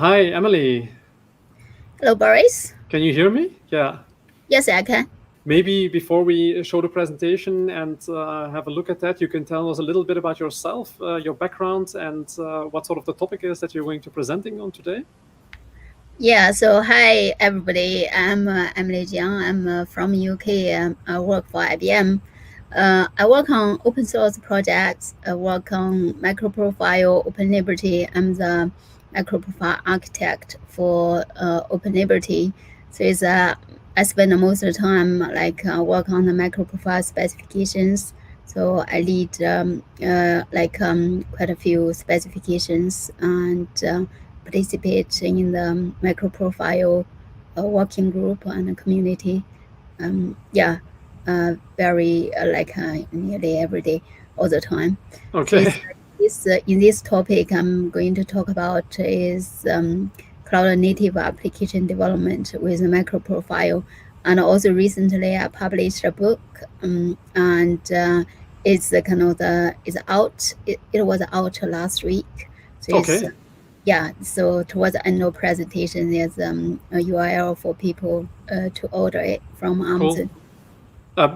Hi, Emily. Hello, Boris. Can you hear me? Yeah. Yes, I can. Maybe before we show the presentation and have a look at that, you can tell us a little bit about yourself, your background, and what sort of the topic is that you're going to presenting on today. Yeah, so hi, everybody. I'm Emily Jiang. I'm from UK. I work for IBM. I work on open source projects. I work on MicroProfile, Open Liberty. I'm the MicroProfile architect for Open Liberty. So I spend most of the time work on the MicroProfile specifications. So I lead quite a few specifications and participate in the microprofile working group and community. Yeah, very nearly every day, all the time. So Okay. in this topic I'm going to talk about is cloud native application development with microprofile. And also recently I published a book and it's the kind of the is out. It was out last week. So it's Okay. yeah, so towards the end of presentation, there's a URL for people to order it from Cool. Amazon.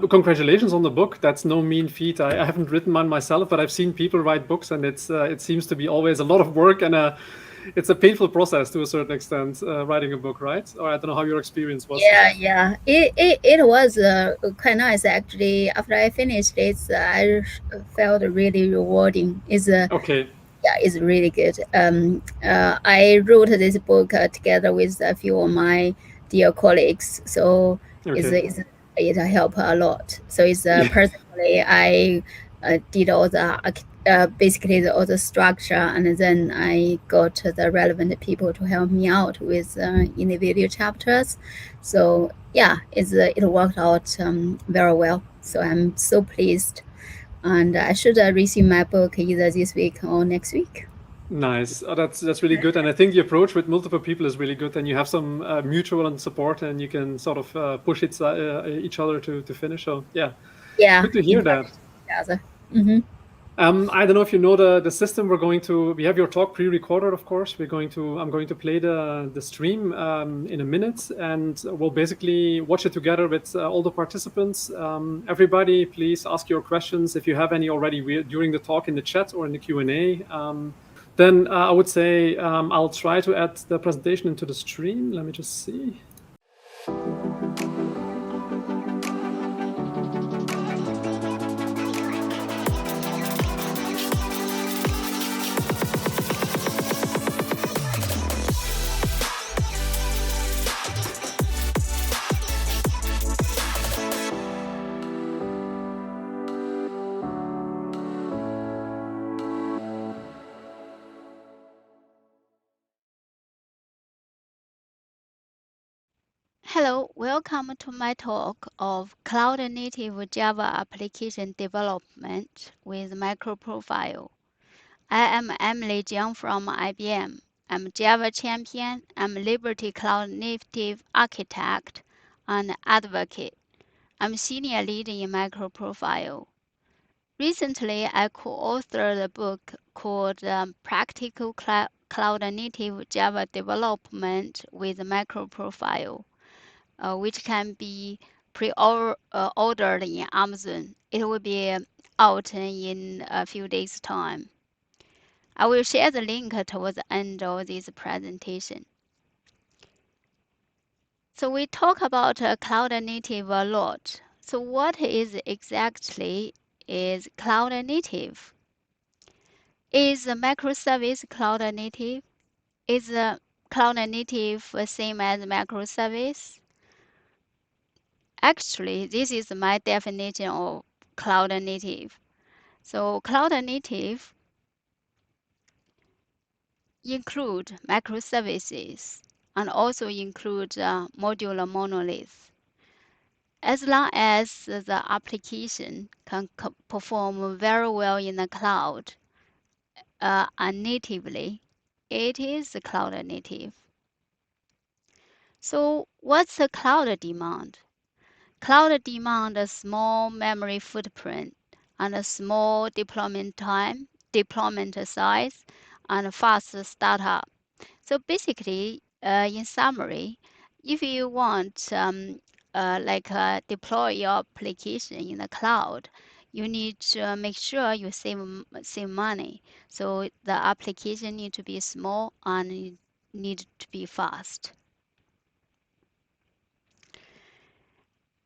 Congratulations on the book. That's no mean feat. I haven't written one myself, but I've seen people write books, and it seems to be always a lot of work and it's a painful process to a certain extent, writing a book, right? Or I don't know how your experience was. Yeah. It was quite nice actually. After I finished it, felt really rewarding. Okay. It's really good. I wrote this book together with a few of my dear colleagues, so Okay. it helped a lot. So it's Yeah. personally I did all the basically all the structure, and then I got the relevant people to help me out with individual chapters. So yeah, it worked out very well. So I'm so pleased, and I should receive my book either this week or next week. Nice. Oh, that's really good, and I think the approach with multiple people is really good. And you have some mutual and support, and you can sort of push each other to finish. So yeah, Yeah, good to hear that. encourage each other. Mm-hmm. I don't know if you know the system. We have your talk pre-recorded, of course. I'm going to play the stream in a minute, and we'll basically watch it together with all the participants. Everybody, please ask your questions if you have any already during the talk in the chat or in the Q&A. Then I would say I'll try to add the presentation into the stream. Let me just see. Hello, welcome to my talk of Cloud Native Java Application Development with MicroProfile. I am Emily Jiang from IBM. I'm Java champion, I'm Liberty Cloud Native Architect and Advocate. I'm senior lead in MicroProfile. Recently, I co-authored a book called Practical Cloud Native Java Development with MicroProfile, which can be pre-ordered in Amazon. It will be out in a few days' time. I will share the link towards the end of this presentation. So we talk about cloud native a lot. So what is exactly is cloud native? Is a microservice cloud native? Is a cloud native same as microservice? Actually, this is my definition of cloud native. So cloud native include microservices and also include modular monolith. As long as the application can perform very well in the cloud and natively, it is cloud native. So what's the cloud demand? Cloud demand a small memory footprint and a small deployment time, deployment size, and fast startup. So basically, in summary, if you want deploy your application in the cloud, you need to make sure you save money. So the application need to be small and need to be fast.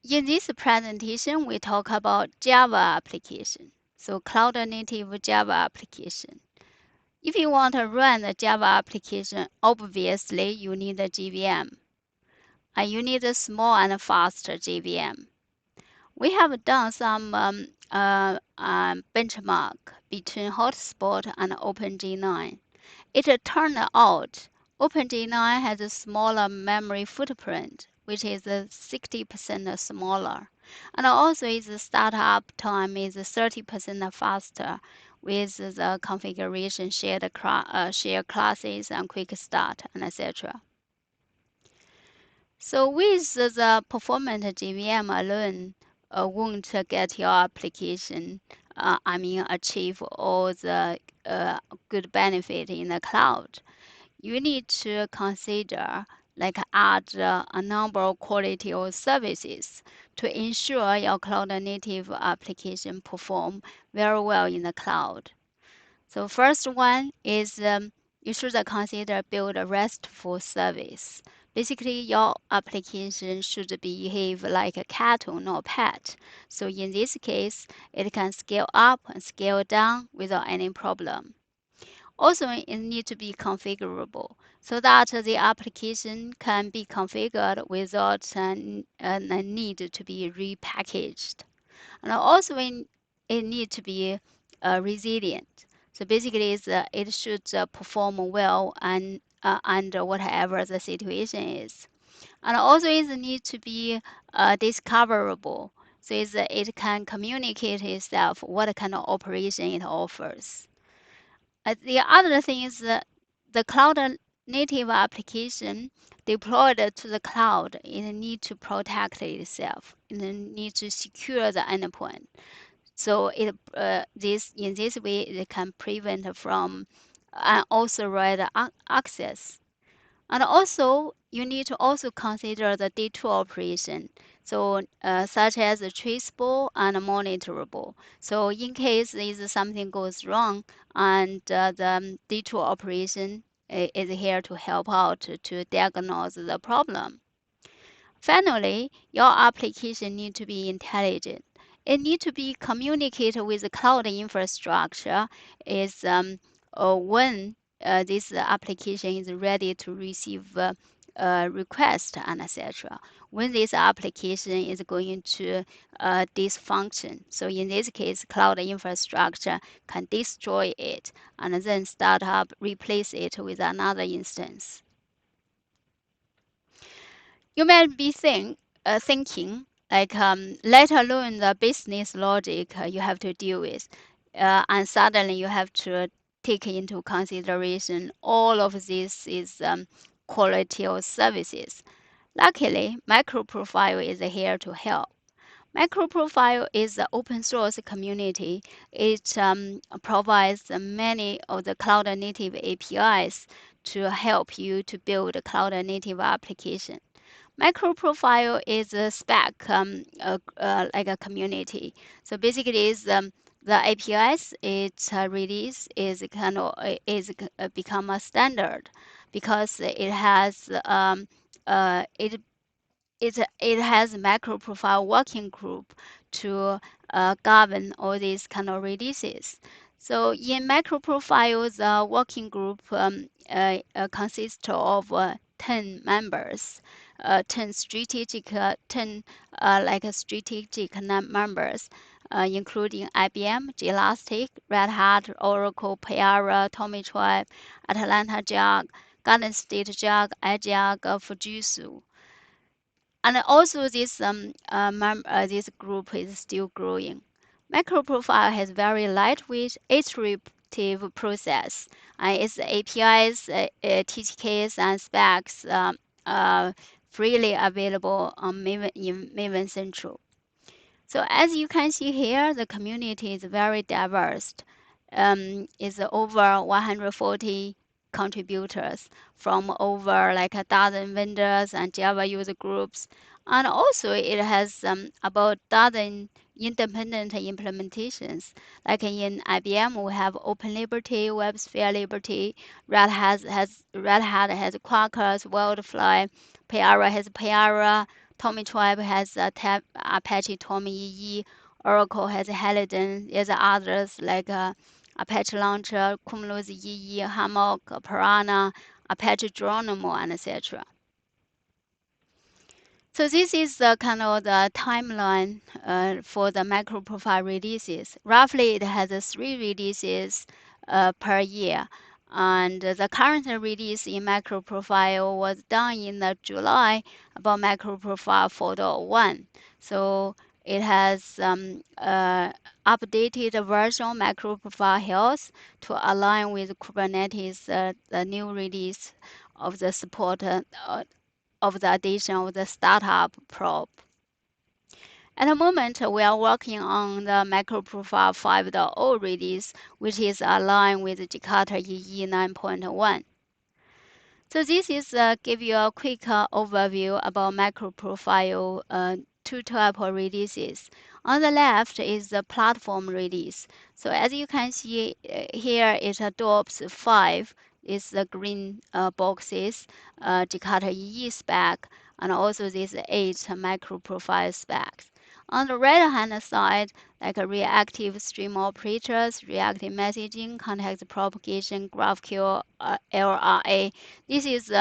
In this presentation, we talk about Java application. So cloud native Java application. If you want to run the Java application, obviously you need a JVM. And you need a small and fast JVM. We have done some benchmark between Hotspot and OpenG9. It turned out OpenG9 has a smaller memory footprint, which is 60% smaller. And also its startup time is 30% faster with the configuration shared classes and quick start and etc. So with the performant JVM alone won't get your application, achieve all the good benefit in the cloud. You need to consider add a number of quality of services to ensure your cloud native application perform very well in the cloud. So first one is you should consider build a RESTful service. Basically, your application should behave like a cat or pet. So in this case, it can scale up and scale down without any problem. Also, it needs to be configurable so that the application can be configured without a need to be repackaged. And also, it needs to be resilient. So basically, it should perform well and under whatever the situation is. And also, it needs to be discoverable. So it can communicate itself what kind of operation it offers. The other thing is the cloud native application deployed to the cloud, it needs to protect itself. It needs to secure the endpoint. So in this way, it can prevent from unauthorized access. And also, you need to also consider the detour operation, so such as traceable and monitorable. So in case something goes wrong, and the detour operation is here to help out to diagnose the problem. Finally, your application needs to be intelligent. It needs to be communicated with the cloud infrastructure is when this application is ready to receive request and etc. When this application is going to dysfunction. So in this case, cloud infrastructure can destroy it and then start up, replace it with another instance. You might be thinking, let alone the business logic you have to deal with, and suddenly you have to take into consideration all of this is quality of services. Luckily, MicroProfile is here to help. MicroProfile is the open source community. It provides many of the cloud native APIs to help you to build a cloud native application. MicroProfile is a spec like a community. So basically, is the APIs its release is become a standard because it has it has MicroProfile working group to govern all these kind of releases. So in MicroProfile, the working group consists of 10 members, 10 strategic, 10 strategic members, including IBM, Elastic, Red Hat, Oracle, Payara, Tommy Tribe, Atlanta Jag, Garden State Jag, iJag, Fujitsu. And also this group is still growing. MicroProfile has very lightweight iterative process. Its APIs, TTKs, and specs freely available on Maven Central. So as you can see here, the community is very diverse. It's over 140 contributors from over like a dozen vendors and Java user groups. And also it has about dozen independent implementations. Like in IBM, we have Open Liberty, WebSphere Liberty, Red Hat has Quarkus, Wildfly, Payara has Payara, Tommy Tribe has Apache Tommy EE, Oracle has Halidon. There's others like Apache Launcher, Cumulus EE, Hammock, Piranha, Apache Geronimo, and etc. So this is the kind of the timeline for the MicroProfile releases. Roughly, it has 3 releases per year. And the current release in MicroProfile was done in July about MicroProfile 4.1. So it has updated version of MicroProfile Health to align with Kubernetes, the new release of the support of the addition of the startup probe. At the moment, we are working on the MicroProfile 5.0 release, which is aligned with Jakarta EE 9.1. So this is give you a quick overview about MicroProfile 2 type of releases. On the left is the platform release. So as you can see here, it adopts 5. Is the green boxes, Jakarta EE spec, and also these 8 MicroProfile specs. On the right-hand side, like reactive stream operators, reactive messaging, context propagation, GraphQL, LRA. This is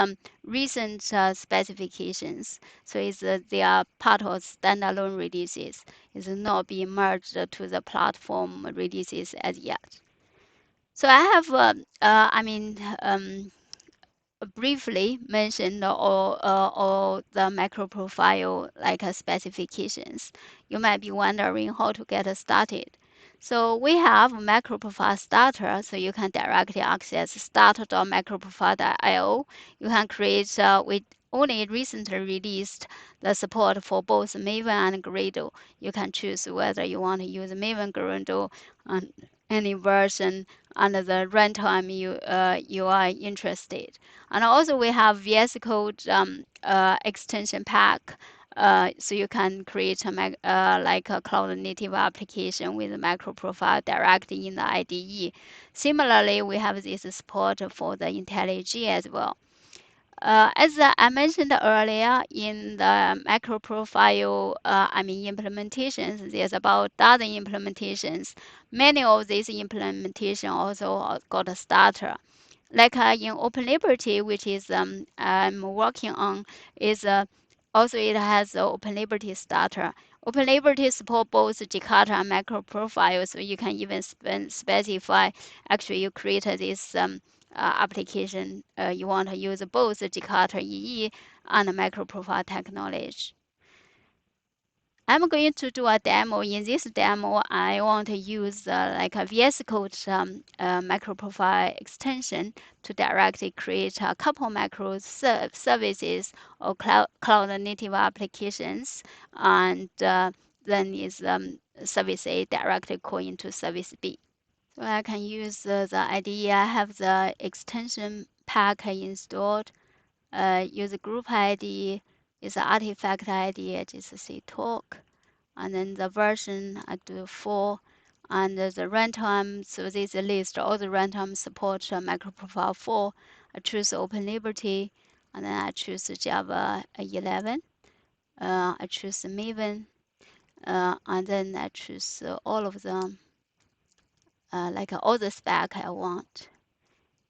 recent specifications. So they are part of standalone releases. It's not being merged to the platform releases as yet. So I have, briefly mentioned all the MicroProfile like specifications. You might be wondering how to get started. So we have MicroProfile Starter, so you can directly access start.microprofile.io. You can create, we only recently released the support for both Maven and Gradle. You can choose whether you want to use Maven, Gradle, and any version under the runtime you are interested. And also we have VS Code extension pack. So you can create like a cloud native application with MicroProfile directly in the IDE. Similarly, we have this support for the IntelliJ as well. As I mentioned earlier, in the MicroProfile, implementations, there's about dozen implementations. Many of these implementations also got a starter. Like in Open Liberty, which is I'm working on, is also it has the Open Liberty starter. Open Liberty support both Jakarta and MicroProfile, so you can even specify. Actually, you create this application. You want to use both Jakarta EE and MicroProfile technology. I'm going to do a demo. In this demo, I want to use like a VS Code MicroProfile extension to directly create a couple microservices or cloud native applications, and then is service A directly call into service B. So I can use the IDE. I have the extension pack installed. Use group ID is the artifact ID. I just say talk. And then the version I do 4, and the runtime. So this list all the runtime support MicroProfile 4. I choose Open Liberty, and then I choose Java 11. I choose Maven, and then I choose all of them, like all the spec I want.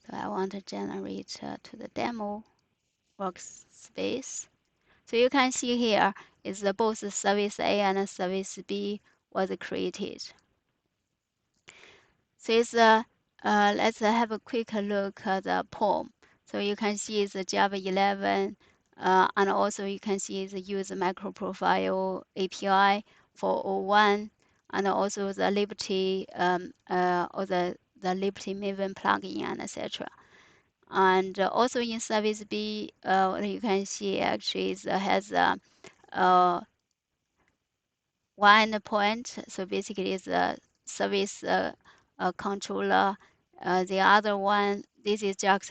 So I want to generate to the demo workspace. So you can see here is both service A and service B was created. So it's let's have a quick look at the POM. So you can see it's Java 11, and also you can see the use MicroProfile API 401, and also the Liberty or the Liberty Maven plugin and etc. And also in service B, you can see actually it has one endpoint. So basically it's a service controller. The other one this is JAX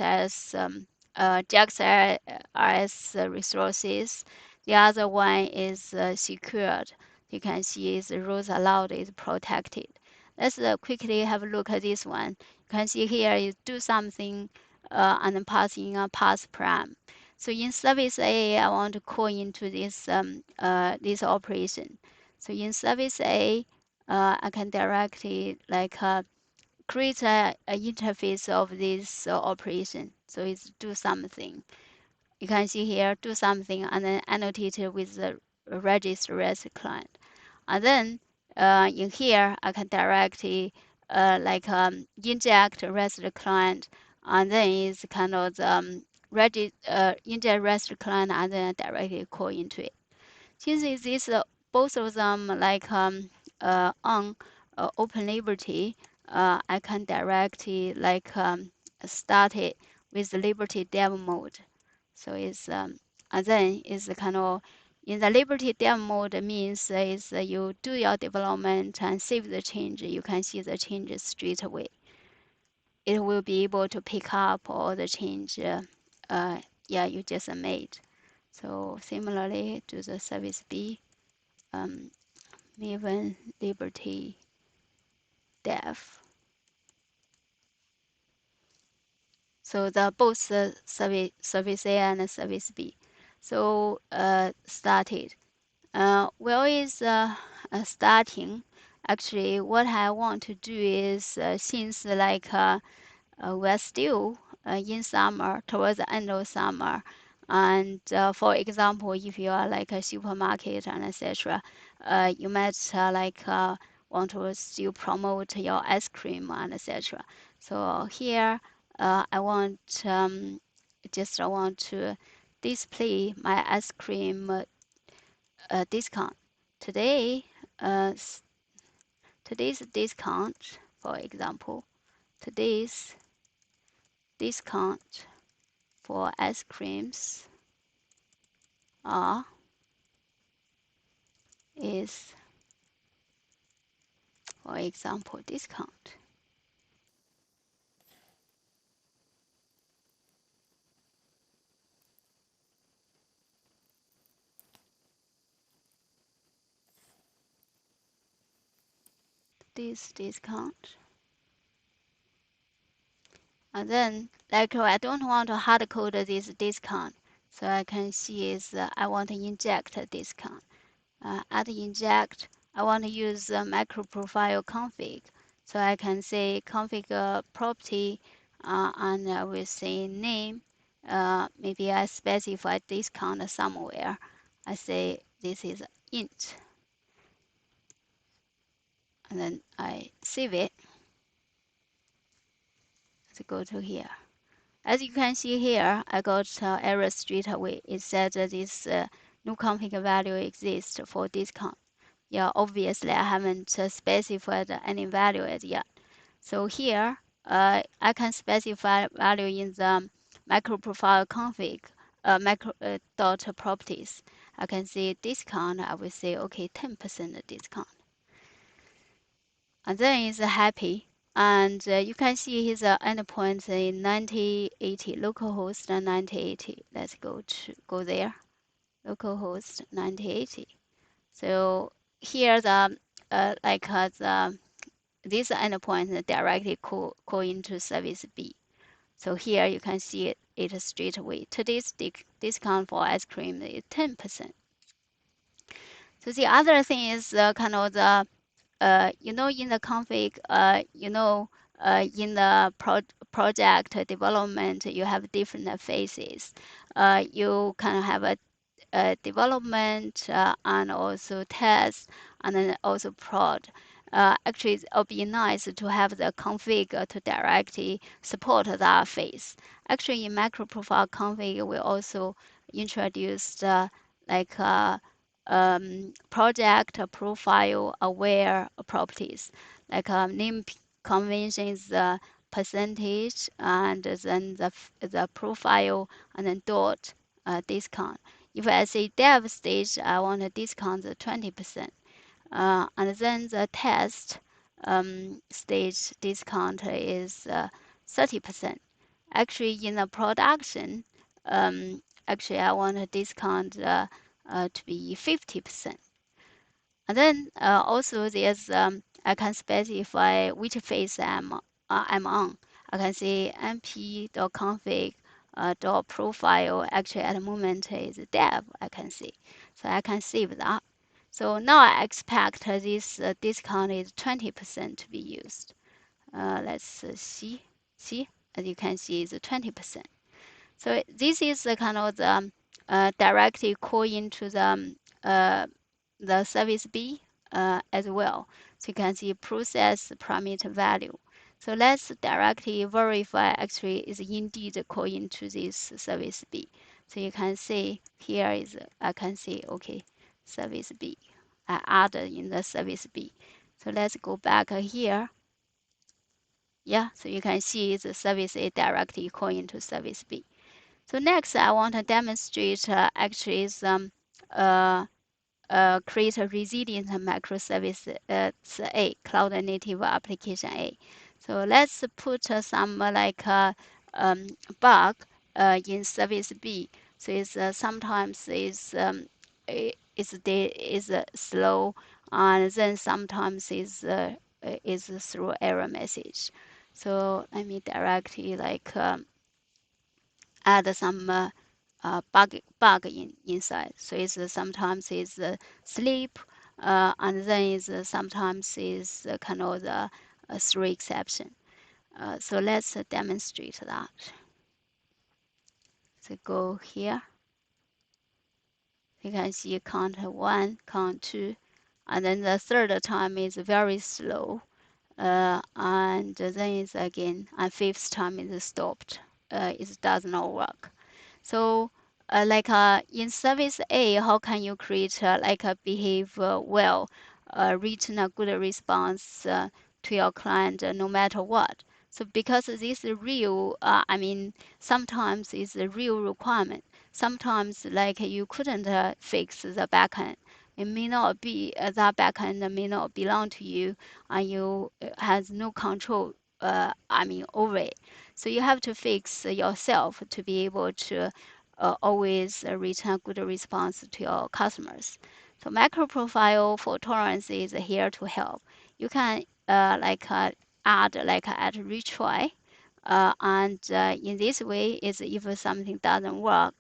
resources. The other one is secured. You can see is rows allowed is protected. Let's quickly have a look at this one. You can see here is do something and then pass in a pass param. So in service A, I want to call into this this operation. So in service A, I can directly like create a interface of this operation. So it's do something. You can see here, do something, and then annotate it with the register REST client. And then in here, I can directly inject REST client, and then it's kind of the inject REST client, and then directly call into it. Since this both of them like on Open Liberty, I can directly like start it with the Liberty dev mode. So it's and then it's kind of in the Liberty dev mode means is you do your development and save the change. You can see the changes straight away. It will be able to pick up all the change you just made. So similarly to the service B, Maven Liberty Dev. So the both service A and service B. So started. Well, is starting. Actually, what I want to do is since like we're still in summer, towards the end of summer. And for example, if you are like a supermarket and etc., you might want to still promote your ice cream and etc. So here, I want just want to display my ice cream discount. Today, today's discount, for example, today's discount for ice creams is, for example, discount. This discount. And then, like, I don't want to hard code this discount. So I can see is I want to inject a discount. Add inject, I want to use MicroProfile config. So I can say config property and I will say name. Maybe I specify discount somewhere. I say this is int. And then I save it. Let's go to here. As you can see here, I got error straight away. It said that this no config value exists for discount. Yeah, obviously I haven't specified any value as yet. So here, I can specify value in the MicroProfile config dot properties. I can say discount. I will say okay, 10% discount. And then it's happy. And you can see his endpoint in 9080 localhost 9080. Let's go there. Localhost 9080. So here the this endpoint directly call into service B. So here you can see it straight away. Today's discount for ice cream is 10%. So the other thing is kind of the in the config, in the project development, you have different phases. You can have a development and also test, and then also prod. Actually, it would be nice to have the config to directly support that phase. Actually, in MicroProfile config, we also introduced project profile aware properties, like name convention is the percentage, and then the profile, and then dot discount. If I say dev stage, I want to discount the 20%. And then the test stage discount is 30%. Actually, in the production, actually I want to discount to be 50%. And then also there's I can specify which phase I'm on. I can say np.config .profile. Actually, at the moment is dev. I can see, so I can save that. So now I expect this discount is 20% to be used. Let's see. See, as you can see, it's 20%. So this is the kind of the directly call into the service B as well. So you can see process parameter value. So let's directly verify actually is indeed call into this service B. So you can see here is, I can see, okay, service B. I added in the service B. So let's go back here. Yeah, so you can see the service A directly call into service B. So next, I want to demonstrate actually is create a resilient microservice A, cloud native application A. So let's put some bug in service B. So it's sometimes is slow, and then sometimes is through error message. So let me directly add some bug inside. So it's sometimes is sleep, and then is sometimes is kind of the through exception. So let's demonstrate that. So go here. You can see count 1, count 2, and then the third time is very slow, and then is again, and fifth time is stopped. It does not work. So in service A, how can you create behave well, return a good response to your client no matter what? So because this is real, I mean, sometimes it's a real requirement. Sometimes you couldn't fix the backend. It may not be that backend may not belong to you, and you has no control. Over it. So you have to fix yourself to be able to always return a good response to your customers. So MicroProfile for tolerance is here to help. You can add at retry, and in this way, is if something doesn't work,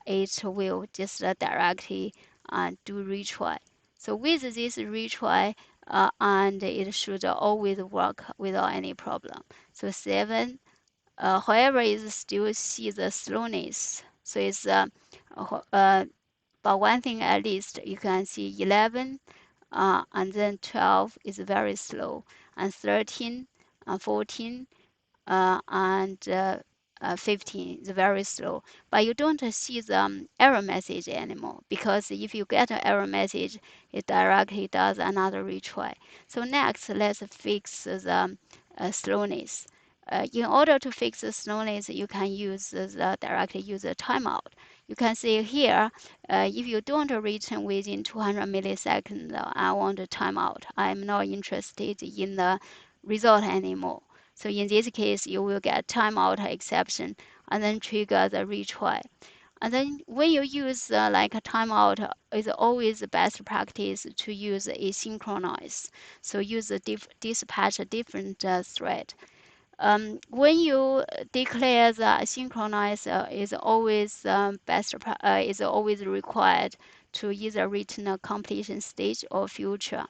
it will just directly do retry. So with this retry, and it should always work without any problem. So 7, however, is still see the slowness. So it's but one thing at least you can see 11, and then 12 is very slow, and 13, 14, and 15 is very slow. But you don't see the error message anymore, because if you get an error message, it directly does another retry. So next, let's fix the slowness. In order to fix the slowness, you can directly use a timeout. You can see here, if you don't return within 200 milliseconds, I want a timeout. I'm not interested in the result anymore. So in this case, you will get timeout exception and then trigger the retry. And then when you use a timeout, it's always the best practice to use asynchronize. So use dispatch a different thread. When you declare the synchronize is always is always required to either return a completion stage or future.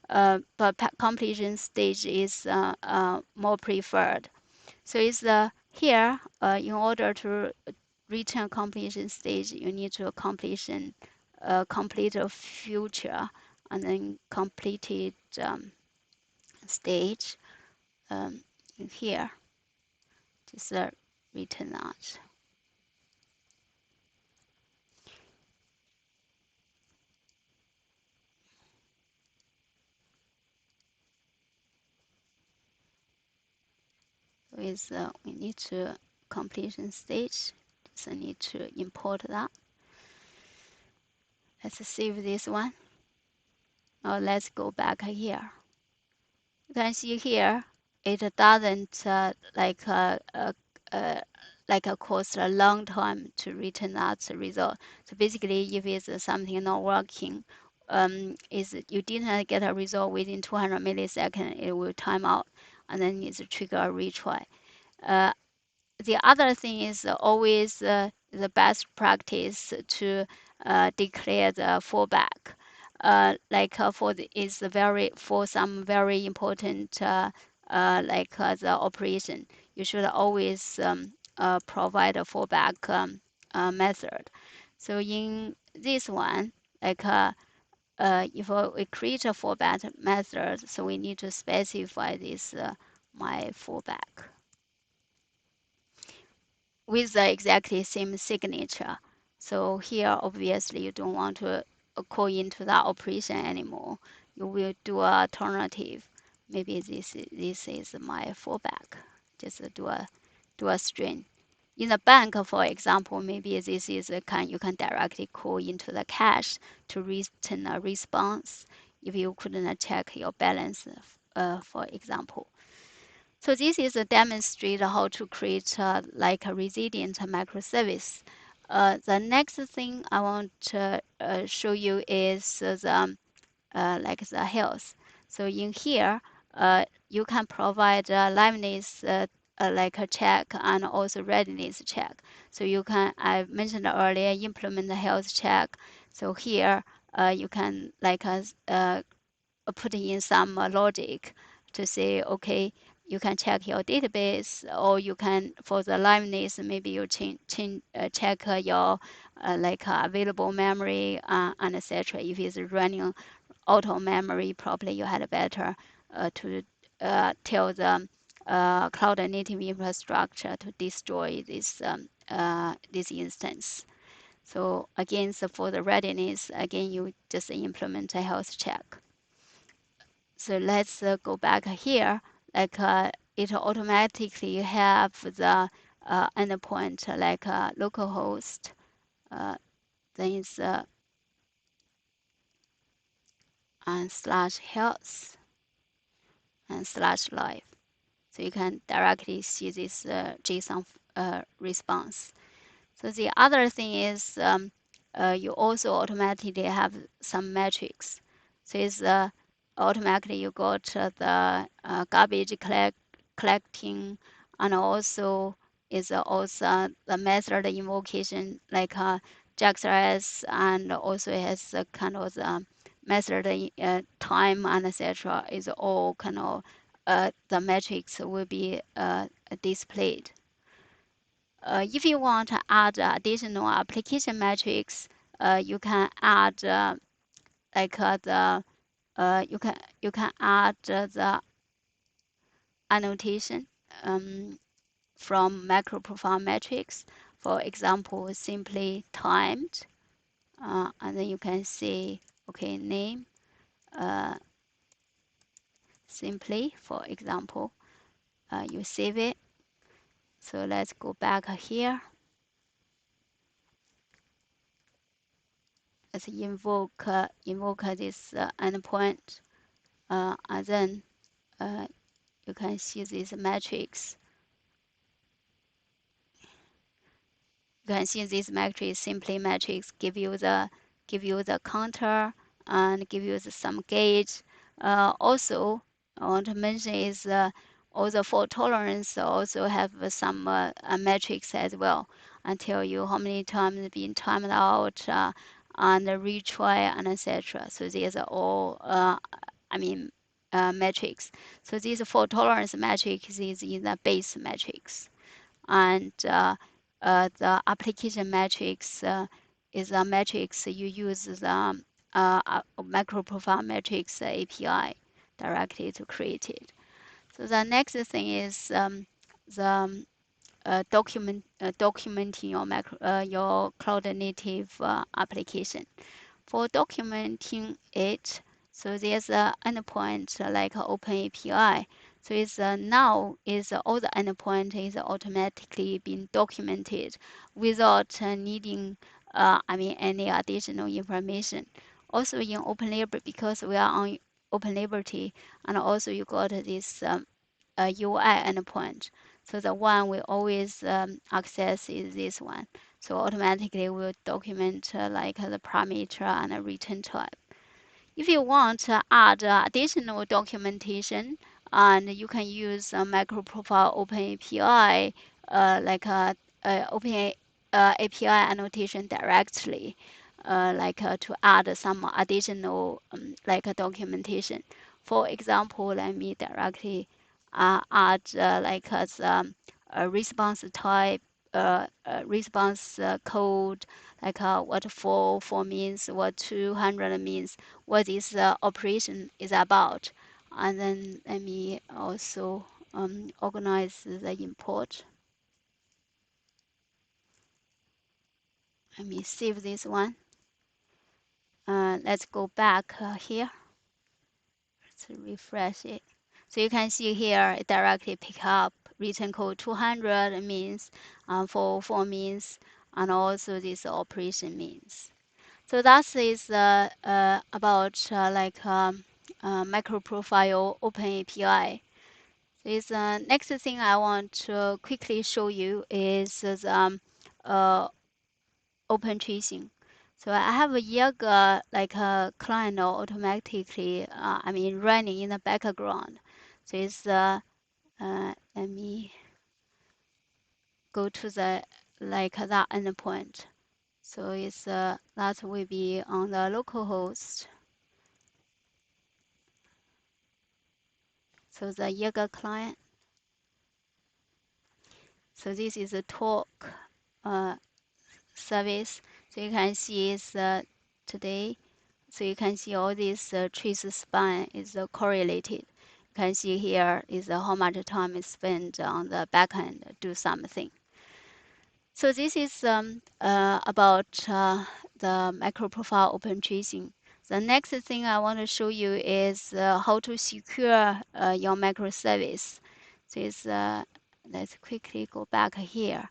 But completion stage is more preferred. So it's here in order to return completion stage, you need to complete a future and then completed stage here. Just return that. With we need to completion stage, so need to import that. Let's save this one. Now let's go back here. You can see here it doesn't like cost a long time to return that result. So basically, if it's something not working, is you didn't get a result within 200 milliseconds, it will time out, and then it's trigger a retry. The other thing is always the best practice to declare the fallback. For some very important the operation, you should always provide a fallback method. So in this one, if we create a fallback method, so we need to specify this my fallback with the exactly same signature. So here, obviously, you don't want to call into that operation anymore. You will do an alternative. Maybe this is my fallback. Just do a string. In the bank, for example, maybe this is you can directly call into the cache to return a response if you couldn't check your balance, for example. So this is a demonstrate how to create like a resilient microservice. The next thing I want to show you is the health. So in here, you can provide liveness like a check and also readiness check. So you can, I mentioned earlier, implement the health check. So here you can put in some logic to say, okay, you can check your database, or you can, for the liveness, maybe you check your available memory and etc. If it's running auto memory, probably you had better to tell the cloud native infrastructure to destroy this instance. So again, for the readiness, again, you just implement a health check. So let's go back here. It automatically have the endpoint like localhost, then it's and /health and /live. So you can directly see this JSON response. So the other thing is you also automatically have some metrics. So it's automatically you got the garbage collecting, and also is also the method invocation like JAX-RS, and also has a kind of the method time and etc. is all kind of the metrics will be displayed. If you want to add additional application metrics, you can add you can add the annotation from MicroProfile metrics. For example, simply timed, and then you can see, okay, name, simply, for example, you save it. So let's go back here. Let's invoke this endpoint, and then you can see these metrics. You can see these metrics, simply metrics, give you the counter and give you some gauge. Also, I want to mention is all the fault tolerance also have some metrics as well, and tell you how many times been timed out and retry and etc. So these are all metrics. So these fault tolerance metrics is in the base metrics, and the application metrics is a metrics you use the MicroProfile metrics API directly to create it. So the next thing is the documenting your cloud native application. For documenting it, so there's an endpoint like OpenAPI. So it's now is all the endpoint is automatically being documented without needing any additional information. Also in OpenLibrary, because we are on OpenLibrary, and also you got this UI endpoint. So the one we always access is this one. So automatically we'll document like the parameter and a return type. If you want to add additional documentation, and you can use a MicroProfile Open API, like Open API annotation directly, to add some additional documentation. For example, let me directly add a response type, response code, what for means, what 200 means, what this operation is about. And then let me also organize the import. Let me save this one. Let's go back here. Let's refresh it. So you can see here, it directly pick up return code 200 means, 404 means, and also this operation means. So that is about MicroProfile Open API. This next thing I want to quickly show you is the open tracing. So I have a Jiang client automatically, running in the background. So it's let me go to the that endpoint. So it's that will be on the local host. So the Jiang client. So this is a talk service. So you can see it's today. So you can see all this trace span is correlated. You can see here is how much time is spent on the backend to do something. So this is about the MicroProfile open tracing. The next thing I want to show you is how to secure your microservice. So it's, let's quickly go back here.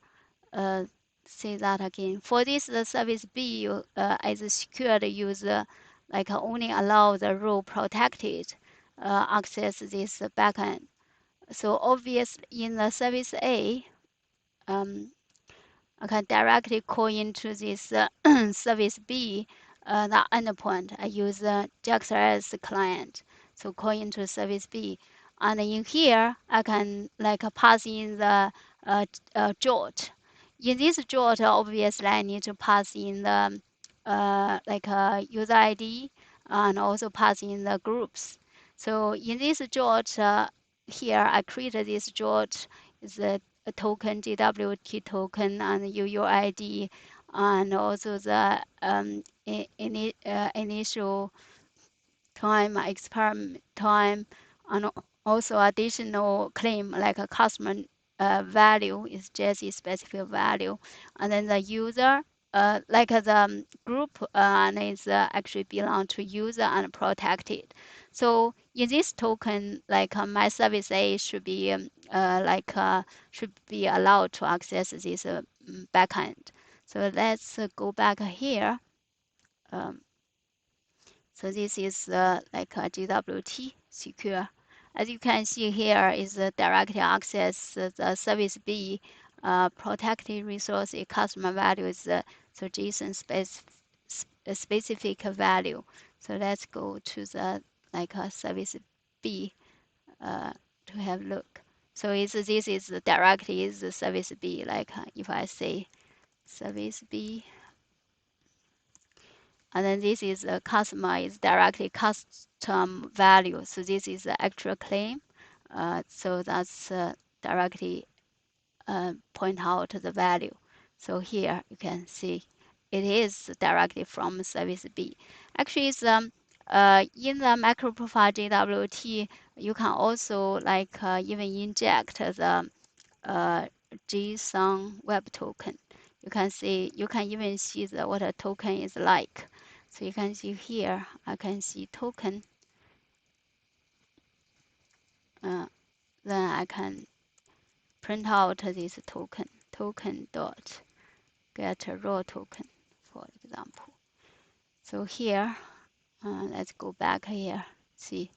Say that again. For this, the service B as a secured user, only allow the role protected access this backend. So obviously in the service A, I can directly call into this service B, the endpoint. I use the JAX client, so call into service B. And in here, I can pass in the jot. In this jot, obviously, I need to pass in the user ID and also pass in the groups. So in this jot, here I created this jot is a token, JWT token, and UUID, and also the initial time, experiment time, and also additional claim like a customer value is Jesse specific value, and then the user. The group and it's actually belong to user and protected. So in this token, my service A should be should be allowed to access this backend. So let's go back here. So this is a GWT secure. As you can see here is directly access the service B protected resource customer value is so JSON specific value. So let's go to the service B to have a look. So this is directly is the service B. If I say service B. And then this is a customer is directly custom value. So this is the actual claim. So that's directly point out the value. So here you can see it is directly from service B. Actually, it's in the MicroProfile JWT, you can also even inject the JSON web token. You can see, you can even see what a token is like. So you can see here, I can see token. Then I can print out this token, token dot get a raw token, for example. So here, let's go back here, see.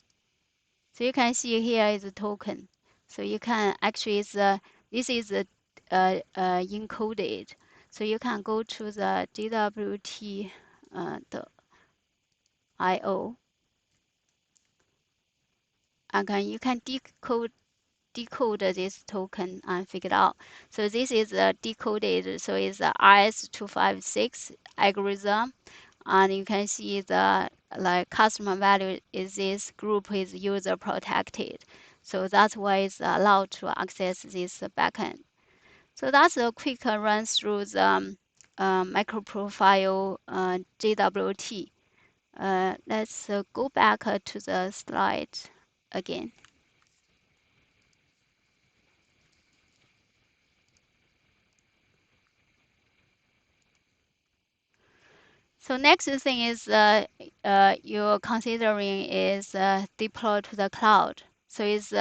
So you can see here is a token. So you can actually, This is encoded. So you can go to the JWT the IO, and you can decode this token and figure it out. So this is decoded, so it's a RS256 algorithm, and you can see the like customer value is this group is user protected. So that's why it's allowed to access this backend. So that's a quick run through the MicroProfile JWT. Let's go back to the slide again. So next thing is you're considering is deploy to the cloud. So it's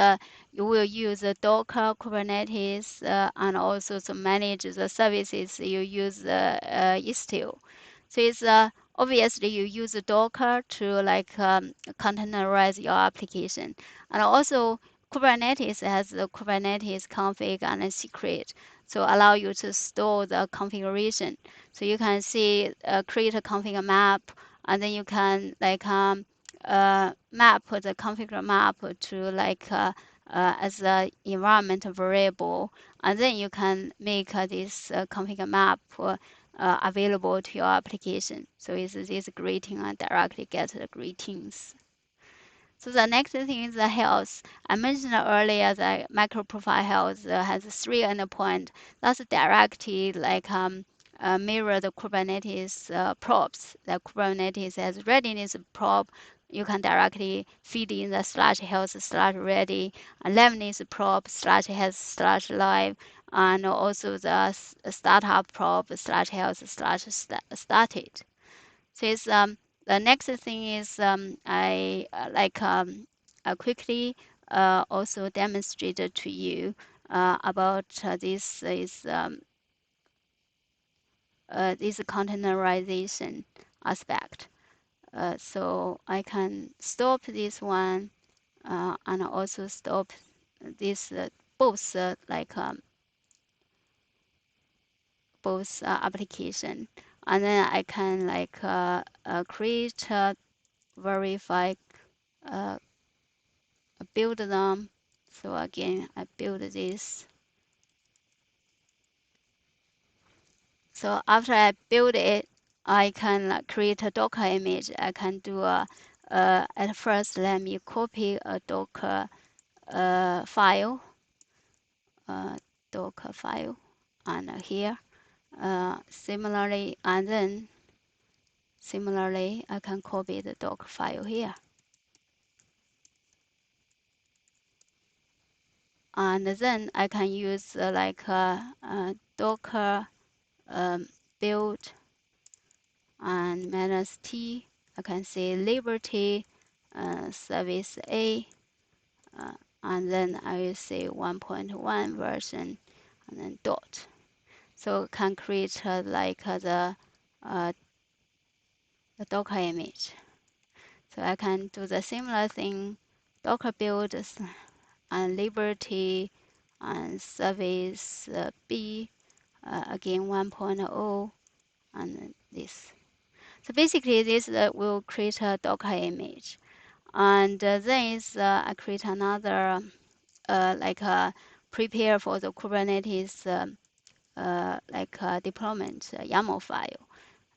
you will use Docker, Kubernetes, and also to manage the services. You use Istio. So it's obviously you use Docker to like containerize your application, and also Kubernetes has the Kubernetes config and a secret, so allow you to store the configuration. So you can see create a config map, and then you can like map the configure map to like as a environment variable, and then you can make this config map available to your application. So it's this greeting and directly get the greetings. So the next thing is the health. I mentioned earlier that MicroProfile health has 3 endpoints. That's directly like mirror the Kubernetes props. The Kubernetes has readiness prop. You can directly feed in the /health/ready, and liveness prop /health/live, and also the startup prop /health/started. So it's the next thing is I quickly also demonstrated to you about this is this containerization aspect. So I can stop this one and also stop this both both application, and then I can like create, verify, build them. So again, I build this. So after I build it, I can create a Docker image. I can do at first, let me copy a Docker file, Docker file, and here. Similarly, and then similarly, I can copy the Docker file here. And then I can use like Docker build and -t. I can say liberty service A, and then I will say 1.1 version, and then dot. So can create like the Docker image. So I can do the similar thing, Docker build and liberty and service B, again 1.0, and this. So basically this will create a Docker image. And then is I create another like prepare for the Kubernetes like deployment YAML file.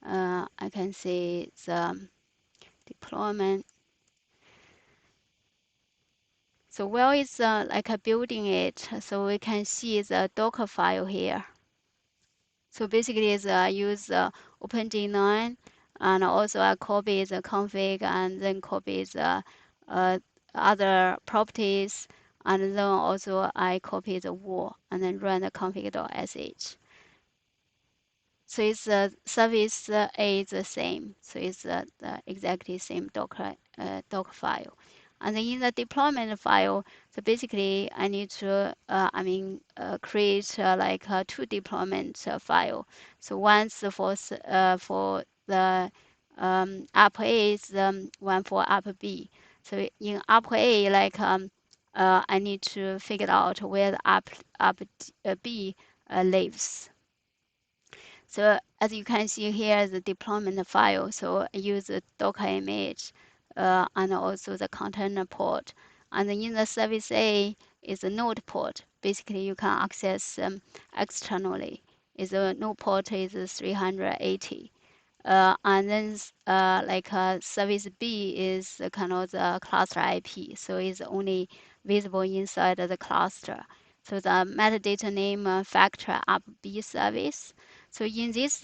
I can see the deployment. So while it's like building it, so we can see the Docker file here. So basically, is I use OpenG9, and also I copy the config and then copy the other properties, and then also I copy the wall and then run the config.sh. So it's service A is the same. So it's the exactly same Docker file. And then in the deployment file, so basically I need to create like 2 deployment file. So once for the app A is one for app B. So in app A, like I need to figure out where the app B lives. So as you can see here, the deployment file. So I use the Docker image and also the container port. And in the service A is a node port. Basically, you can access externally. Is a node port is 380. And then service B is kind of the cluster IP, so it's only visible inside of the cluster. So the metadata name factor app B service. So in this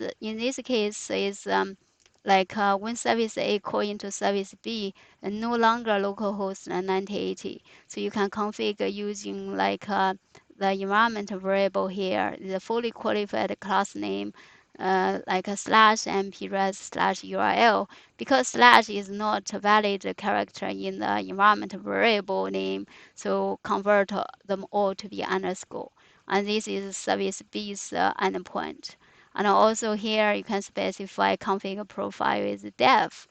case is when service A call into service B, and no longer localhost 9080. So you can configure using the environment variable here, the fully qualified class name, like a slash mpres/URL, because slash is not a valid character in the environment variable name, so convert them all to be underscore. And this is service B's endpoint. And also here you can specify config profile is dev.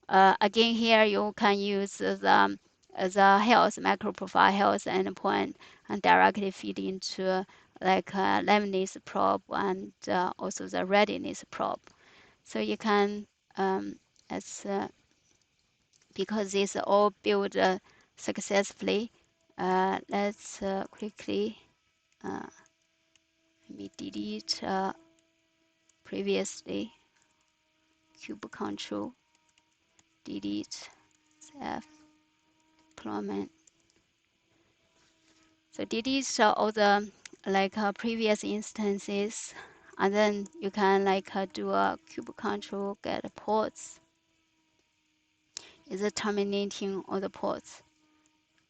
Again, here you can use the health MicroProfile health endpoint and directly feed into liveness probe and also the readiness probe. So you can, because this all built successfully, let's quickly, let me delete previously kube control, delete self deployment. So delete all the previous instances, and then you can do a kube control get ports. Is terminating all the ports.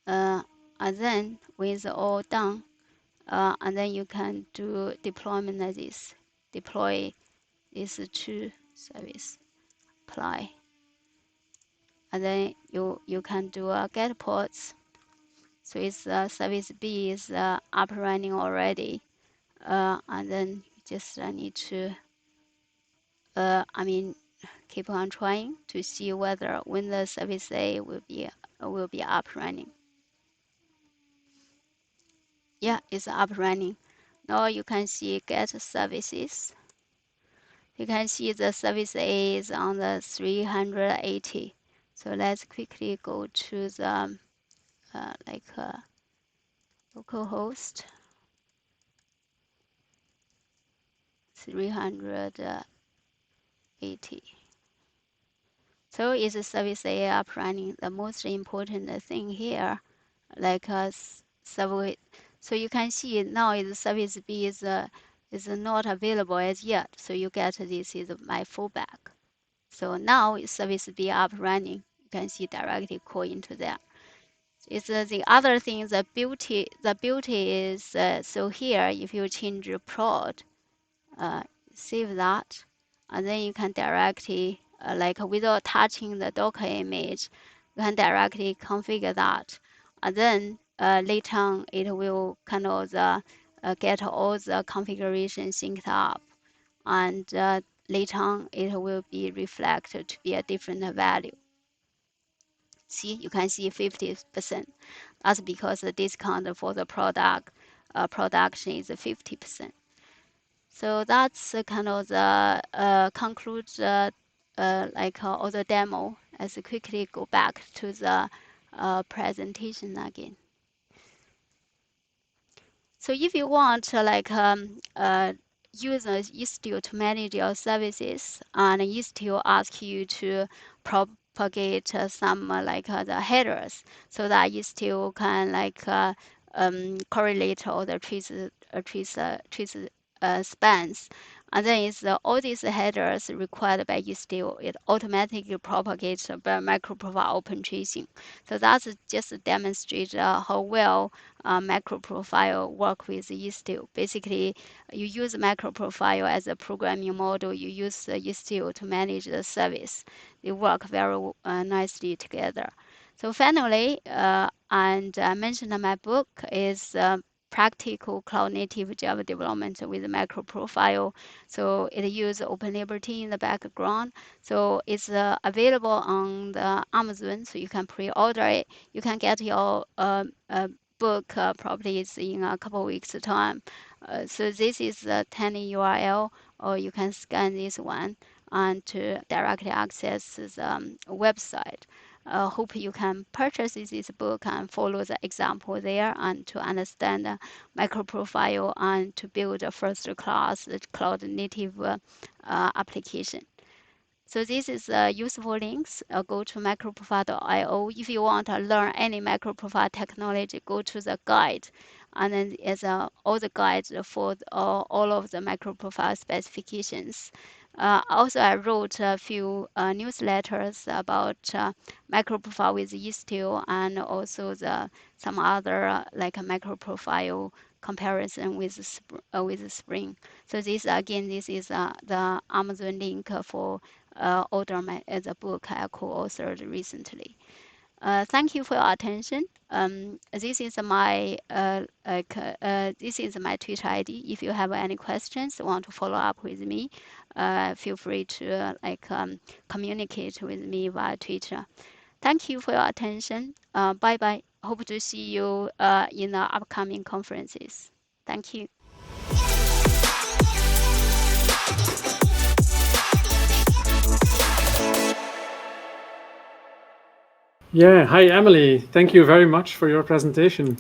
And then with all done, and then you can do deployment like this. Deploy this to service, apply. And then you can do a get ports. So it's service B is up running already. And then you just need to, keep on trying to see whether when the service A will be up running. Yeah, it's up running. Now you can see get services. You can see the service A is on the 380. So let's quickly go to the localhost 380. So is the service A up running? The most important thing here, server. So you can see now is service B is not available as yet. So you get this is my fallback. So now service B up running. You can see directly call into there. It's the other thing. The beauty is so here if you change your prod, save that, and then you can directly without touching the Docker image, you can directly configure that, and then later on it will kind of get all the configuration synced up, and later on it will be reflected to be a different value. See, you can see 50%. That's because the discount for the production is 50%. So that's kind of the conclude all the demo. Let's quickly go back to the presentation again. So if you want use Istio to manage your services, and Istio ask you to propagate some the headers, so that Istio can correlate all the trace spans. And then it's all these headers required by Istio. It automatically propagates by MicroProfile open tracing. So that's just demonstrate how well MicroProfile work with Istio. Basically, you use MicroProfile as a programming model. You use Istio to manage the service. They work very nicely together. So finally, and I mentioned my book is practical cloud-native Java development with MicroProfile. So it uses OpenLiberty in the background. So it's available on the Amazon, so you can pre-order it. You can get your book probably in a couple of weeks' time. So this is the tiny URL, or you can scan this one and to directly access the website. Hope you can purchase this book and follow the example there and to understand MicroProfile and to build a first-class cloud native application. So this is useful links. Go to microprofile.io. If you want to learn any microprofile technology, go to the guide. And then it's all the guides for all of the microprofile specifications. Also, I wrote a few newsletters about microprofile with Istio and also some other like a microprofile comparison with Spring. So this again, this is the Amazon link for order the book I co-authored recently. Thank you for your attention. This is my Twitter ID. If you have any questions, want to follow up with me, feel free to communicate with me via Twitter. Thank you for your attention. Bye bye. Hope to see you in the upcoming conferences. Thank you. Yeah, hi Emily. Thank you very much for your presentation.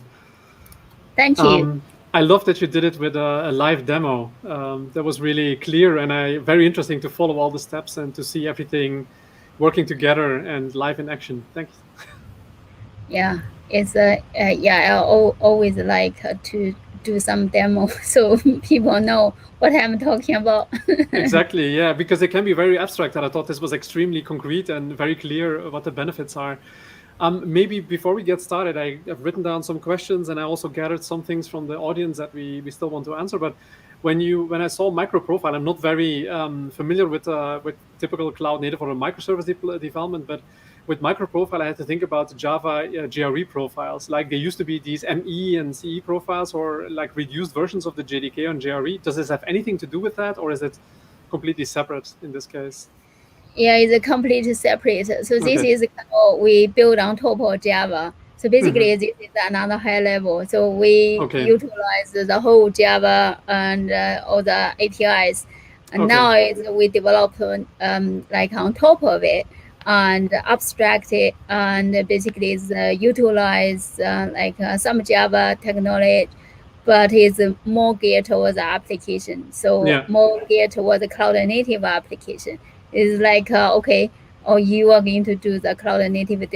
Thank you. I love that you did it with a live demo. That was really clear and very interesting to follow all the steps and to see everything working together and live in action. Thank you. Yeah, it's I always like to do some demo so people know what I'm talking about. Exactly, yeah, because they can be very abstract, and I thought this was extremely concrete and very clear what the benefits are. Maybe before we get started, I've written down some questions, and I also gathered some things from the audience that we still want to answer. But when I saw MicroProfile, I'm not very familiar with typical cloud native or microservice development, but with MicroProfile, I had to think about Java GRE profiles. Like there used to be these ME and CE profiles, or like reduced versions of the JDK on GRE. Does this have anything to do with that, or is it completely separate in this case? Yeah, it's completely separate. So this is we build on top of Java. So basically, this is another high level. So we utilize the whole Java and all the APIs. And now we develop like on top of it and abstract it, and basically utilize like some Java technology, but it's more geared towards the application. So more geared towards the cloud native application. It's like, you are going to do the cloud native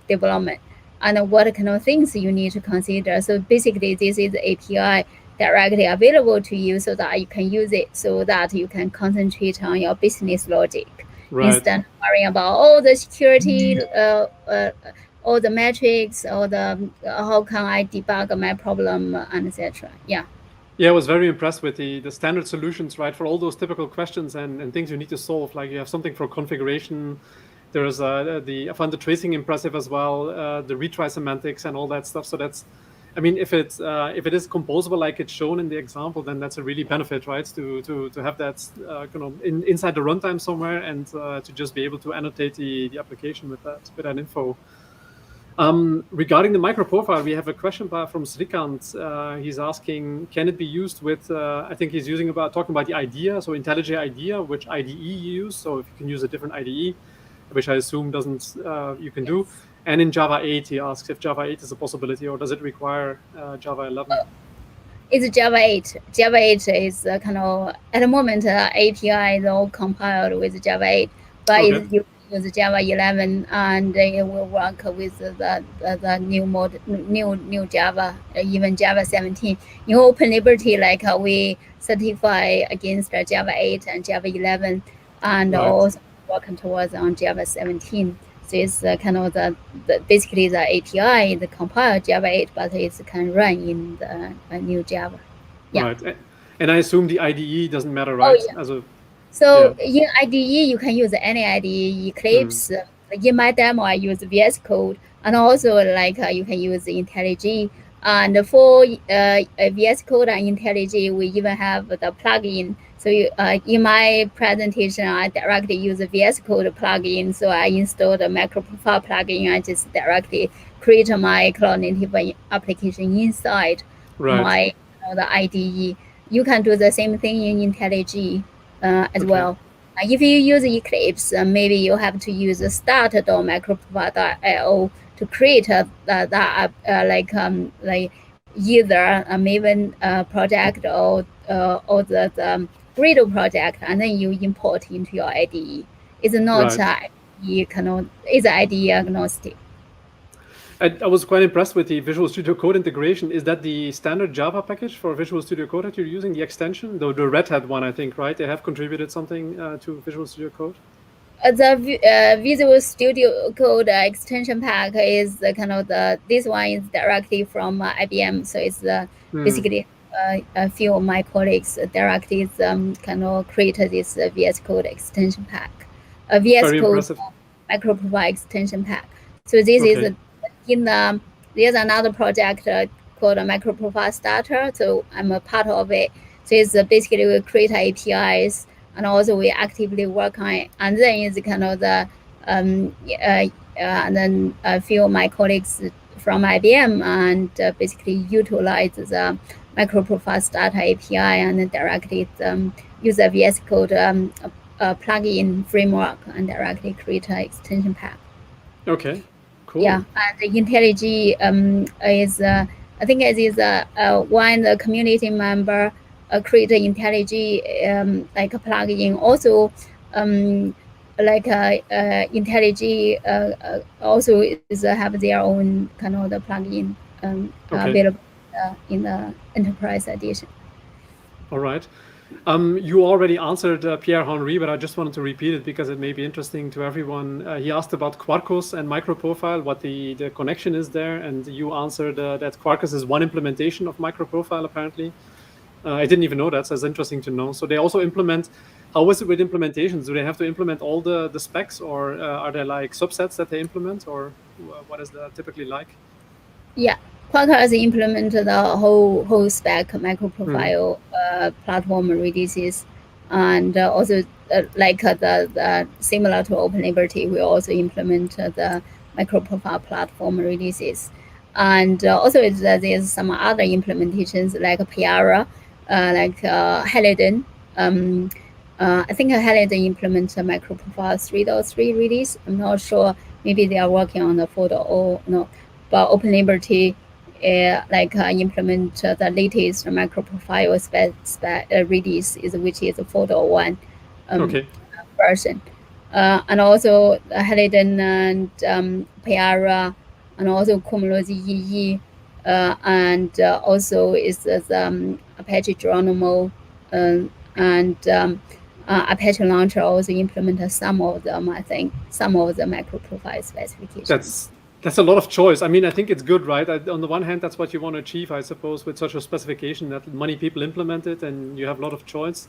development, and what kind of things you need to consider. So basically, this is the API directly available to you so that you can use it, so that you can concentrate on your business logic instead of worrying about all the security, all the metrics, or the how can I debug my problem, and etc. Yeah, I was very impressed with the standard solutions, right, for all those typical questions and things you need to solve. Like you have something for configuration. There's I found the tracing impressive as well, the retry semantics and all that stuff. So that's, I mean, if it is composable like it's shown in the example, then that's a really benefit, right? To have that inside the runtime somewhere, and to just be able to annotate the application with that info. Regarding the MicroProfile, we have a question from Srikant. He's asking, can it be used with, I think he's talking about the IDEA, so IntelliJ IDEA, which IDE you use. So if you can use a different IDE, which I assume you can do. And in Java 8, he asks if Java 8 is a possibility, or does it require Java 11? It's Java 8. Java 8 is kind of, at the moment, API is all compiled with Java 8, but you use Java 11, and it will work with the new Java, even Java 17. In OpenLiberty, like we certify against Java 8 and Java 11, and also working towards on Java 17. So it's kind of basically the API, the compiled Java 8, but it can run in the new Java. Yeah. Right. And I assume the IDE doesn't matter, right? Oh, yeah. In IDE, you can use any IDE, Eclipse. In my demo, I use VS Code, and also like you can use IntelliJ And for VS Code and IntelliJ, we even have the plugin. So in my presentation, I directly use the VS Code plugin. So I installed the MicroProfile plugin. I just directly create my cloud native application inside my the IDE. You can do the same thing in IntelliJ as well. If you use Eclipse, maybe you have to use start.microprofile.io to create like either a Maven project or the Gradle project, and then you import into your IDE. It's not it's IDE agnostic. I was quite impressed with the Visual Studio Code integration. Is that the standard Java package for Visual Studio Code that you're using, the extension? The Red Hat one, I think, right? They have contributed something to Visual Studio Code? The Visual Studio Code extension pack is this one is directly from IBM. So it's basically a few of my colleagues directly created this VS Code extension pack. VS Code MicroProfile extension pack. So this is there's another project called MicroProfile Starter. So I'm a part of it. So it's basically we create APIs, and also we actively work on it. And then it's and then a few of my colleagues from IBM and basically utilize the MicroProfile Starter API and then directly use the VS Code plugin framework and directly create an extension pack. Okay. Cool. Yeah, and the IntelliJ is I think it is one the community member create IntelliJ like a plugin. Also, IntelliJ also is have their own the plugin available in the enterprise edition. All right. You already answered Pierre Henry, but I just wanted to repeat it because it may be interesting to everyone. He asked about Quarkus and MicroProfile, what the connection is there, and you answered that Quarkus is one implementation of MicroProfile, apparently. I didn't even know that, so it's interesting to know. So they also implement, how is it with implementations? Do they have to implement all the specs, or are there like subsets that they implement, or what is that typically like? Yeah. Quarkus implemented the whole spec MicroProfile platform releases, and also the similar to OpenLiberty, we also implement the MicroProfile platform releases, and also there's some other implementations like Piara, like Helidon. I think Helidon implements MicroProfile 3.3 release. I'm not sure. Maybe they are working on the 4.0. No, but OpenLiberty implement the latest MicroProfile release which is 4.1 version, and also Helidon and Piara, and also Cumulus EE, and also is the Apache Geronimo, and Apache Launcher also implement some of them. I think some of the MicroProfile specifications. That's a lot of choice. I mean, I think it's good, right? On the one hand, that's what you want to achieve, I suppose, with such a specification that many people implement it and you have a lot of choice.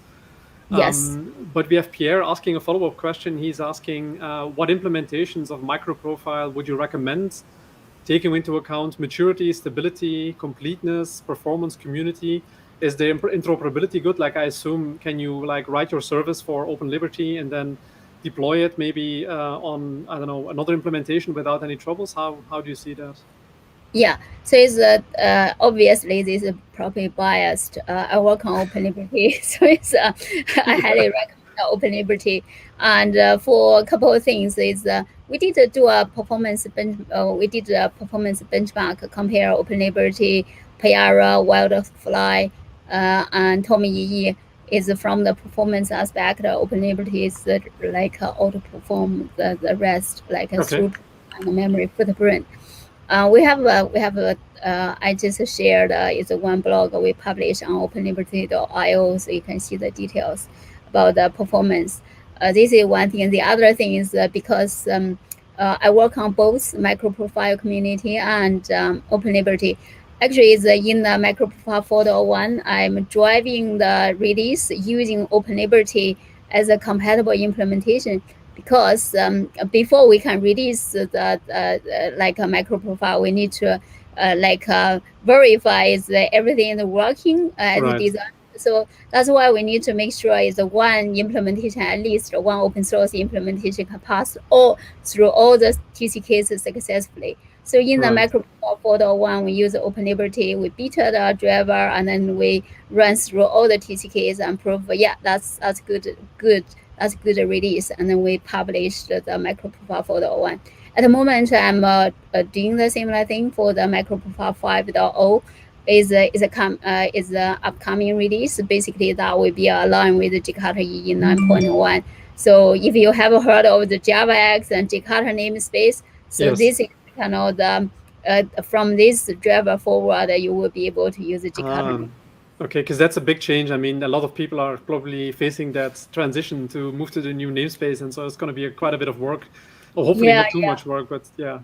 Yes. But we have Pierre asking a follow-up question. He's asking, what implementations of MicroProfile would you recommend, taking into account maturity, stability, completeness, performance, community? Is the interoperability good? Like, I assume, can you write your service for OpenLiberty and then deploy it maybe on, I don't know, another implementation without any troubles? How do you see that? Yeah, so it's obviously this is probably biased. I work on OpenLiberty, so it's I highly recommend OpenLiberty. And for a couple of things, is we did do a performance benchmark, compare OpenLiberty, Piara, Wildfly, and Tommy EE. Is from the performance aspect, OpenLiberty is outperform the rest, throughput and memory footprint. We have I just shared is one blog we publish on OpenLiberty.io, so you can see the details about the performance. This is one thing. The other thing is because I work on both MicroProfile community and OpenLiberty. Actually, it's in the MicroProfile 4.1, I'm driving the release using OpenLiberty as a compatible implementation, because before we can release the a MicroProfile, we need to verify is everything is working as Right. designed. So that's why we need to make sure is one implementation, at least one open source implementation can pass through all the TCKs successfully. So in the Right. MicroProfile 4.1, we use OpenLiberty, we beta the driver, and then we run through all the TCKs and prove, yeah, that's good, that's good release. And then we publish the MicroProfile 4.1. At the moment, I'm doing the similar thing for the MicroProfile 5.0. Is the upcoming release. Basically, that will be aligned with the Jakarta EE 9.1. So if you have heard of the JavaX and Jakarta namespace, so Yes. this is kind of the from this driver forward, you will be able to use the Jakarta. Okay, because that's a big change. I mean, a lot of people are probably facing that transition to move to the new namespace, and so it's going to be quite a bit of work. Or hopefully not too much work, but yeah.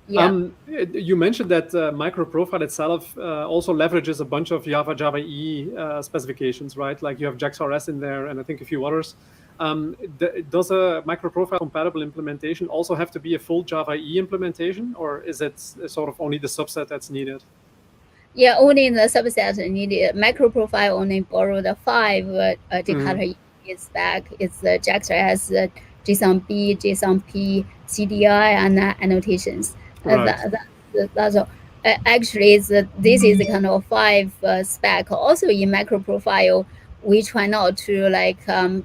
You mentioned that MicroProfile itself also leverages a bunch of Java EE specifications, right? Like you have JAX-RS in there, and I think a few others. Does a MicroProfile compatible implementation also have to be a full Java EE implementation, or is it sort of only the subset that's needed? Yeah, only the subset needed. MicroProfile only borrow the 5 Jakarta EE spec. It's the JAX-RS, JSON-B, JSON-P, CDI, and annotations. Right. That's all. Actually, this is kind of 5 spec. Also in MicroProfile, we try not to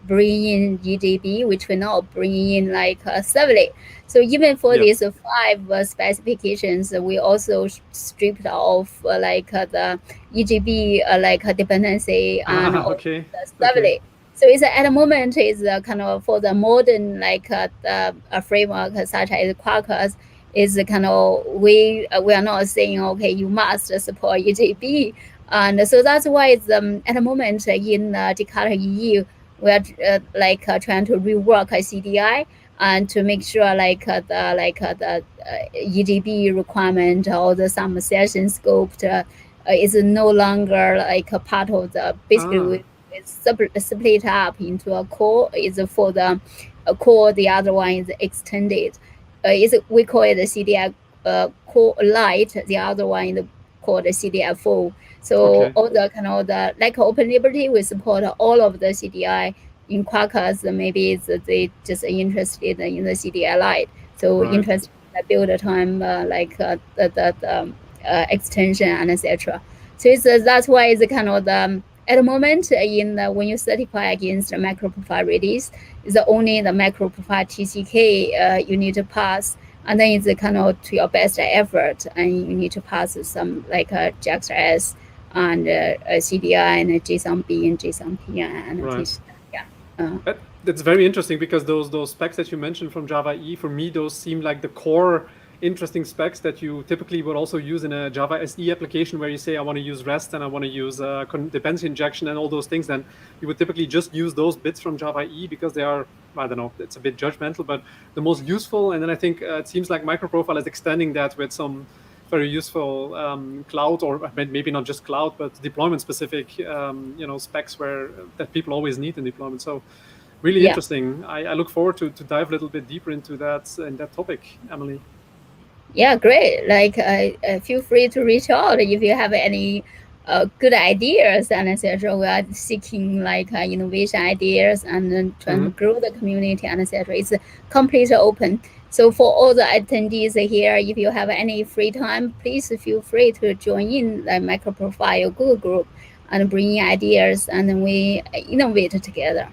bring in EJB. We try not bring in servlet. So even for these 5 specifications, we also stripped off the EJB dependency and the servlet. Okay. So it's at the moment is kind of for the modern a framework such as Quarkus is kind of we are not saying okay you must support EJB, and so that's why it's at the moment in Jakarta EE we are trying to rework CDI and to make sure the EJB requirement or the some session scope is no longer a part of the basically. It's split up into a core. Is for the core. The other one is extended. We call it the CDI core light. The other one is called the CDI full. So all the kind of the OpenLiberty, we support all of the CDI. In Quarkus, maybe they just interested in the CDI light. So interested in the build time, the extension and etc. So that's why it's kind of the. At the moment, when you certify against the MicroProfile release, it's only the MicroProfile TCK you need to pass, and then it's kind of to your best effort, and you need to pass some JAX-RS and CDI and JSON-B and JSON-P and annotation. That's very interesting because those specs that you mentioned from Java EE, for me, those seem like the core interesting specs that you typically would also use in a Java SE application where you say, I want to use REST and I want to use dependency injection and all those things. Then you would typically just use those bits from Java EE because they are, I don't know, it's a bit judgmental, but the most useful. And then I think it seems like MicroProfile is extending that with some very useful cloud, or maybe not just cloud, but deployment specific specs that people always need in deployment. So really interesting. I look forward to dive a little bit deeper into that topic, Emily. Yeah, great. Feel free to reach out if you have any good ideas and etc. We are seeking innovation ideas and then trying to grow the community and etc. It's completely open. So for all the attendees here, if you have any free time, please feel free to join in the MicroProfile Google group and bring in ideas, and then we innovate together.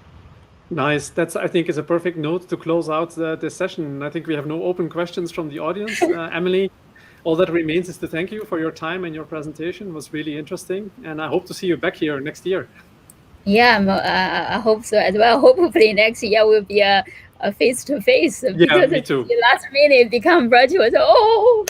Nice. That's, I think, is a perfect note to close out this session. I think we have no open questions from the audience. Emily, all that remains is to thank you for your time and your presentation. It was really interesting, and I hope to see you back here next year. Yeah, I hope so as well. Hopefully next year will be a face-to-face. Yeah, me too. Last minute become virtual. So,